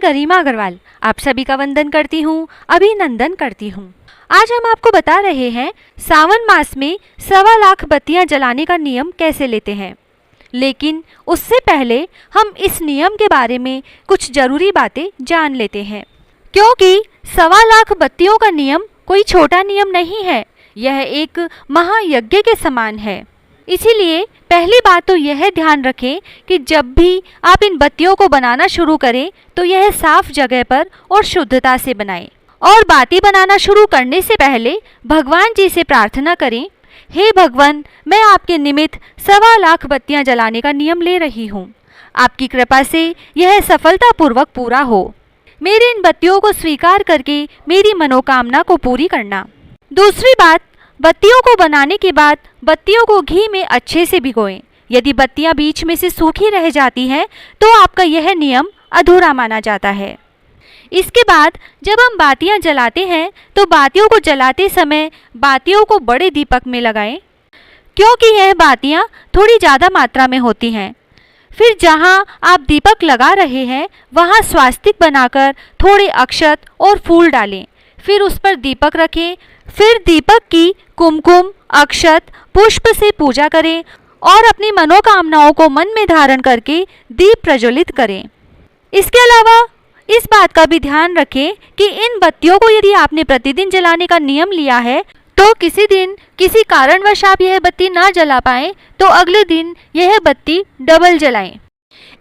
गरिमा अग्रवाल आप सभी का वंदन करती हूँ, अभिनंदन करती हूँ। आज हम आपको बता रहे हैं सावन मास में 1.25 लाख बत्तियां जलाने का नियम कैसे लेते हैं। लेकिन उससे पहले हम इस नियम के बारे में कुछ जरूरी बातें जान लेते हैं, क्योंकि 1.25 लाख बत्तियों का नियम कोई छोटा नियम नहीं है, यह एक महायज्ञ के समान है। इसीलिए पहली बात तो यह ध्यान रखें कि जब भी आप इन बत्तियों को बनाना शुरू करें तो यह साफ जगह पर और शुद्धता से बनाएं। और बाती बनाना शुरू करने से पहले भगवान जी से प्रार्थना करें, हे भगवान, मैं आपके निमित्त 1.25 लाख बत्तियां जलाने का नियम ले रही हूँ। आपकी कृपा से यह सफलतापूर्वक पूरा हो। मेरी इन बत्तियों को स्वीकार करके मेरी मनोकामना को पूरी करना। दूसरी बात, बत्तियों को बनाने के बाद बत्तियों को घी में अच्छे से भिगोएं। यदि बत्तियां बीच में से सूखी रह जाती हैं तो आपका यह नियम अधूरा माना जाता है। इसके बाद जब हम बातियां जलाते हैं तो बातियों को जलाते समय बातियों को बड़े दीपक में लगाएं, क्योंकि यह बातियां थोड़ी ज़्यादा मात्रा में होती हैं। फिर जहां आप दीपक लगा रहे हैं वहां स्वास्तिक बनाकर थोड़े अक्षत और फूल डालें। फिर उस पर दीपक रखें। फिर दीपक की कुमकुम, अक्षत, पुष्प से पूजा करें और अपनी मनोकामनाओं को मन में धारण करके दीप प्रज्वलित करें। इसके अलावा इस बात का भी ध्यान रखें कि इन बत्तियों को यदि आपने प्रतिदिन जलाने का नियम लिया है तो किसी दिन किसी कारणवश आप यह बत्ती ना जला पाएं तो अगले दिन यह बत्ती डबल जलाएं।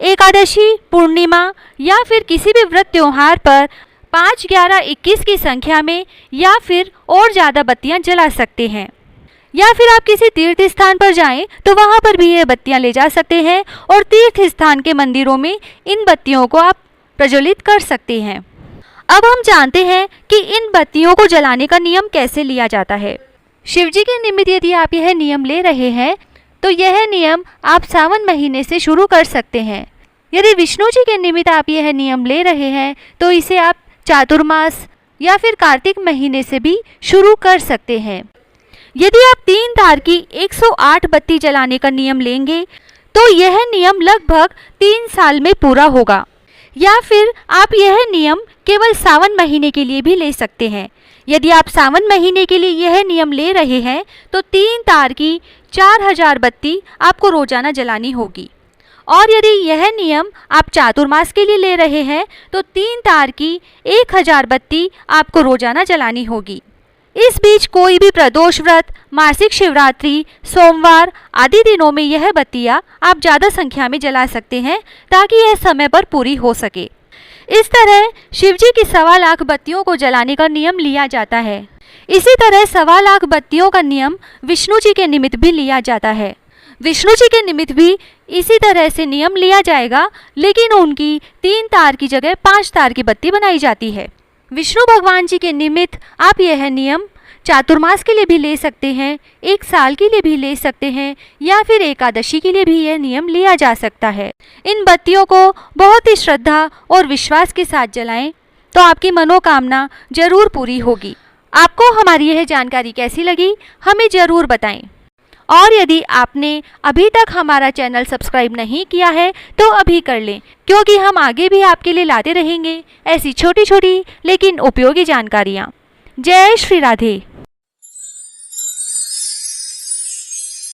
एकादशी, पूर्णिमा या फिर किसी भी व्रत त्योहार पर 5, 11, 21 की संख्या में या फिर और ज़्यादा बत्तियां जला सकते हैं। या फिर आप किसी तीर्थ स्थान पर जाएं तो वहां पर भी ये बत्तियां ले जा सकते हैं और तीर्थ स्थान के मंदिरों में इन बत्तियों को आप प्रज्वलित कर सकते हैं। अब हम जानते हैं कि इन बत्तियों को जलाने का नियम कैसे लिया जाता है। शिव जी के निमित्त यदि आप यह नियम ले रहे हैं तो यह नियम आप सावन महीने से शुरू कर सकते हैं। यदि विष्णु जी के निमित्त आप यह नियम ले रहे हैं तो इसे आप चातुर्मास या फिर कार्तिक महीने से भी शुरू कर सकते हैं। यदि आप 3 तार की 108 बत्ती जलाने का नियम लेंगे तो यह नियम लगभग 3 साल में पूरा होगा। या फिर आप यह नियम केवल सावन महीने के लिए भी ले सकते हैं। यदि आप सावन महीने के लिए यह नियम ले रहे हैं तो 3 तार की 4000 बत्ती आपको रोजाना जलानी होगी। और यदि यह नियम आप चातुर्मास के लिए ले रहे हैं तो 3 तार की 1000 बत्ती आपको रोजाना जलानी होगी। इस बीच कोई भी प्रदोष व्रत, मासिक शिवरात्रि, सोमवार आदि दिनों में यह बत्तियां आप ज़्यादा संख्या में जला सकते हैं ताकि यह समय पर पूरी हो सके। इस तरह शिवजी की 1.25 लाख बत्तियों को जलाने का नियम लिया जाता है। इसी तरह 1.25 लाख बत्तियों का नियम विष्णु जी के निमित्त भी लिया जाता है। विष्णु जी के निमित्त भी इसी तरह से नियम लिया जाएगा, लेकिन उनकी 3 तार की जगह 5 तार की बत्ती बनाई जाती है। विष्णु भगवान जी के निमित्त आप यह नियम चातुर्मास के लिए भी ले सकते हैं, 1 साल के लिए भी ले सकते हैं या फिर एकादशी के लिए भी यह नियम लिया जा सकता है। इन बत्तियों को बहुत ही श्रद्धा और विश्वास के साथ जलाएं तो आपकी मनोकामना जरूर पूरी होगी। आपको हमारी यह जानकारी कैसी लगी हमें ज़रूर बताएं। और यदि आपने अभी तक हमारा चैनल सब्सक्राइब नहीं किया है तो अभी कर लें, क्योंकि हम आगे भी आपके लिए लाते रहेंगे ऐसी छोटी छोटी लेकिन उपयोगी जानकारियाँ। जय श्री राधे।